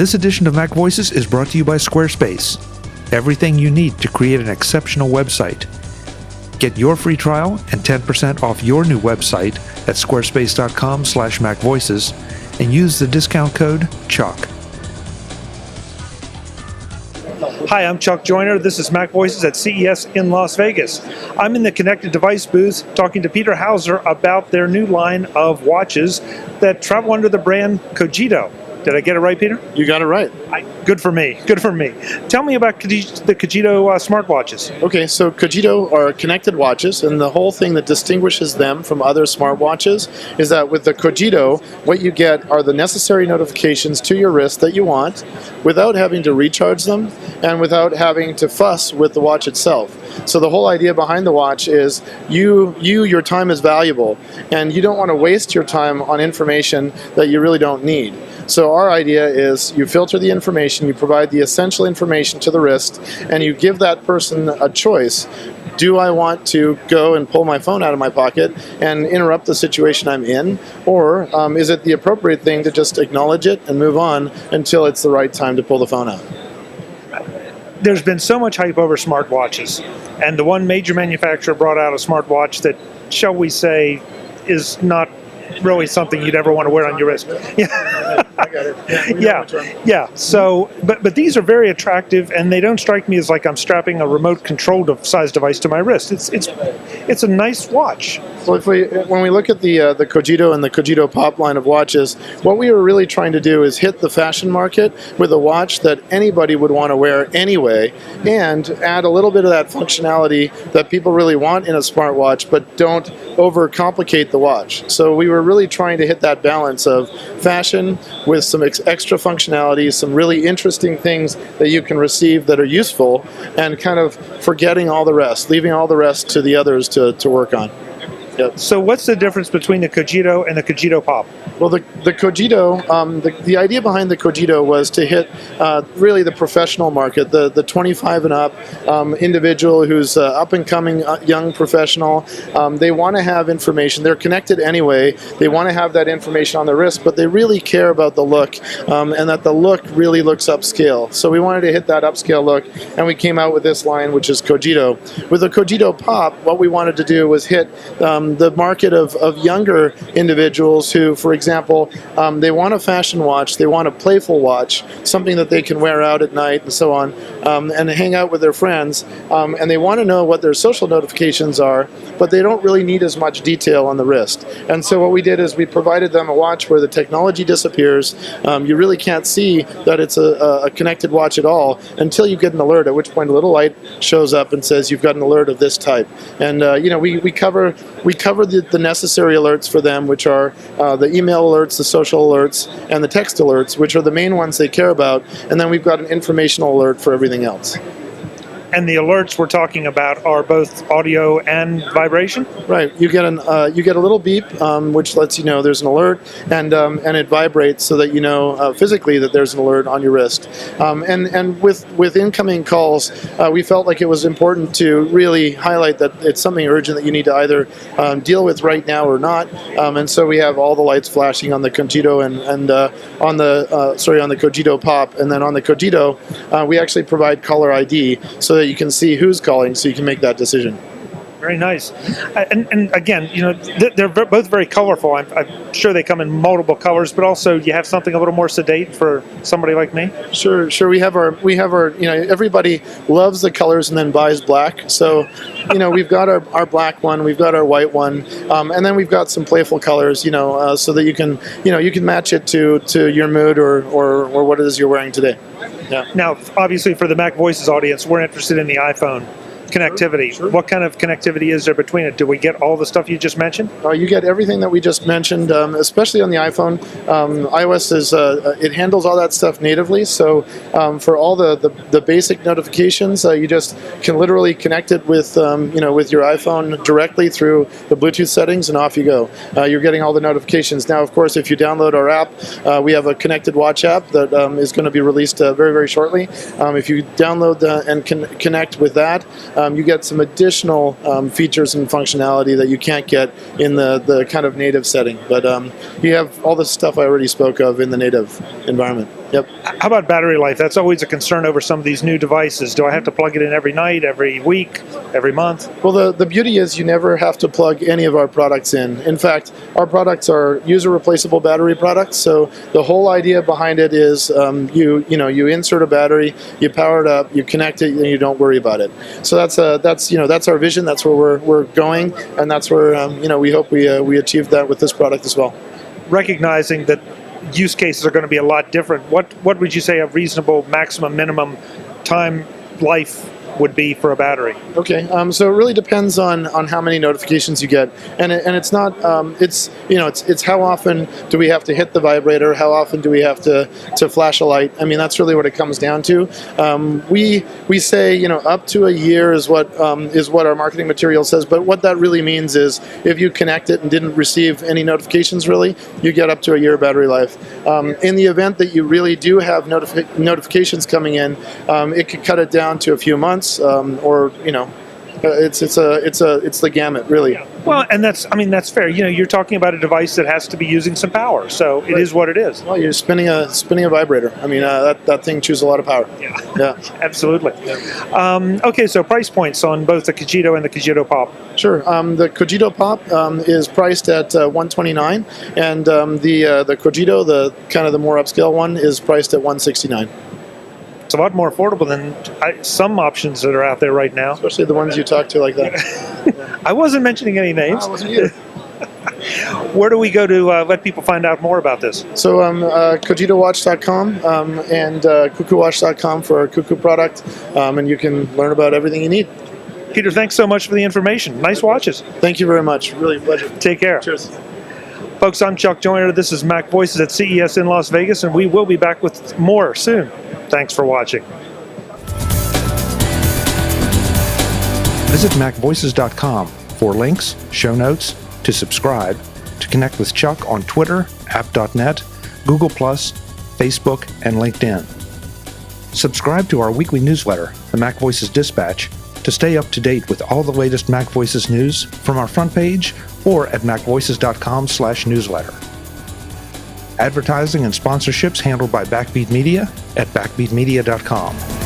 This edition of MacVoices is brought to you by Squarespace. Everything you need to create an exceptional website. Get your free trial and 10% off your new website at squarespace.com/MacVoices and use the discount code CHUCK. Hi, I'm Chuck Joyner. This is MacVoices at CES in Las Vegas. I'm in the Connectedevice booth talking to Peter Hauser about their new line of watches that travel under the brand Cogito. Did I get it right, Peter? You got it right. Good for me. Good for me. Tell me about the Cogito smartwatches. Okay, so Cogito are connected watches, and the whole thing that distinguishes them from other smartwatches is that with the Cogito, what you get are the necessary notifications to your wrist that you want without having to recharge them and without having to fuss with the watch itself. So the whole idea behind the watch is your time is valuable, and you don't want to waste your time on information that you really don't need. So our idea is you filter the information, you provide the essential information to the wrist, and you give that person a choice. Do I want to go and pull my phone out of my pocket and interrupt the situation I'm in? Or is it the appropriate thing to just acknowledge it and move on until it's the right time to pull the phone out? There's been so much hype over smartwatches, and the one major manufacturer brought out a smartwatch that, shall we say, is not really something you'd ever want to wear on your wrist. I got it. Yeah. So, but these are very attractive, and they don't strike me as like I'm strapping a remote controlled size device to my wrist. It's a nice watch. So when we look at the Cogito and the Cogito Pop line of watches, what we were really trying to do is hit the fashion market with a watch that anybody would want to wear anyway, and add a little bit of that functionality that people really want in a smartwatch, but don't overcomplicate the watch. So we were really trying to hit that balance of fashion with some extra functionality, some really interesting things that you can receive that are useful, and kind of forgetting all the rest, leaving all the rest to the others to work on. Yep. So what's the difference between the Cogito and the Cogito Pop? Well, the Cogito, the idea behind the Cogito was to hit really the professional market, the 25 and up individual who's up and coming young professional. They want to have information. They're connected anyway. They want to have that information on their wrist, but they really care about the look, and that the look really looks upscale. So we wanted to hit that upscale look, and we came out with this line, which is Cogito. With the Cogito Pop, what we wanted to do was hit the market of younger individuals who, for example, they want a fashion watch, they want a playful watch, something that they can wear out at night and so on, and hang out with their friends, and they want to know what their social notifications are, but they don't really need as much detail on the wrist. And so what we did is we provided them a watch where the technology disappears. You really can't see that it's a connected watch at all until you get an alert, at which point a little light shows up and says you've got an alert of this type. And we cover the necessary alerts for them, which are the email alerts, the social alerts, and the text alerts, which are the main ones they care about. And then we've got an informational alert for everything else. And the alerts we're talking about are both audio and vibration? Right. You get a little beep, which lets you know there's an alert, and it vibrates so that you know physically that there's an alert on your wrist. And with incoming calls, we felt like it was important to really highlight that it's something urgent that you need to either deal with right now or not. And so we have all the lights flashing on the Cogito and on the Cogito Pop, and then on the Cogito, we actually provide caller ID so that you can see who's calling, so you can make that decision. Very nice. And again, they're both very colorful. I'm sure they come in multiple colors, but also you have something a little more sedate for somebody like me. Sure. We have our. Everybody loves the colors and then buys black. So, we've got our black one, we've got our white one, and then we've got some playful colors. So that you can match it to your mood or what it is you're wearing today. Yeah. Now, obviously, for the MacVoices audience, we're interested in the iPhone connectivity. Sure. What kind of connectivity is there between it? Do we get all the stuff you just mentioned? You get everything that we just mentioned, especially on the iPhone. iOS it handles all that stuff natively. So for all the basic notifications, you just can literally connect it with with your iPhone directly through the Bluetooth settings, and off you go. You're getting all the notifications. Now, of course, if you download our app, we have a Connected Watch app that is going to be released very, very shortly. If you download and connect with that, you get some additional features and functionality that you can't get in the kind of native setting. But you have all the stuff I already spoke of in the native environment. Yep. How about battery life? That's always a concern over some of these new devices. Do I have to plug it in every night, every week, every month? Well, the beauty is you never have to plug any of our products in. In fact, our products are user replaceable battery products. So the whole idea behind it is you insert a battery, you power it up, you connect it, and you don't worry about it. So that's our vision. That's where we're going, and that's where we hope we achieve that with this product as well. Recognizing that use cases are going to be a lot different, what would you say a reasonable maximum minimum time life would be for a battery? Okay, so it really depends on how many notifications you get, and it's not it's how often do we have to hit the vibrator, how often do we have to flash a light. I mean, that's really what it comes down to. We say up to a year is what our marketing material says, but what that really means is if you connect it and didn't receive any notifications, really, you get up to a year battery life. In the event that you really do have notifications coming in, it could cut it down to a few months. It's the gamut, really. Yeah. Well, and that's fair. You're talking about a device that has to be using some power, so it is what it is. Well, you're spinning a vibrator. I mean, that thing chews a lot of power. Yeah, absolutely. Okay, so price points on both the Cogito and the Cogito Pop. Sure. The Cogito Pop is priced at $129, and the Cogito, the kind of the more upscale one, is priced at $169. It's a lot more affordable than some options that are out there right now. Especially the ones you talk to like that. I wasn't mentioning any names. I wasn't either. Where do we go to let people find out more about this? So CogitoWatch.com and CookooWatch.com for our Cookoo product, and you can learn about everything you need. Peter, thanks so much for the information. Nice watches. Thank you very much. Really a pleasure. Take care. Cheers. Folks, I'm Chuck Joyner. This is MacVoices at CES in Las Vegas, and we will be back with more soon. Thanks for watching. Visit MacVoices.com for links, show notes, to subscribe, to connect with Chuck on Twitter, app.net, Google+, Facebook, and LinkedIn. Subscribe to our weekly newsletter, the MacVoices Dispatch, to stay up to date with all the latest MacVoices news from our front page or at MacVoices.com/newsletter. Advertising and sponsorships handled by Backbeat Media at BackbeatMedia.com.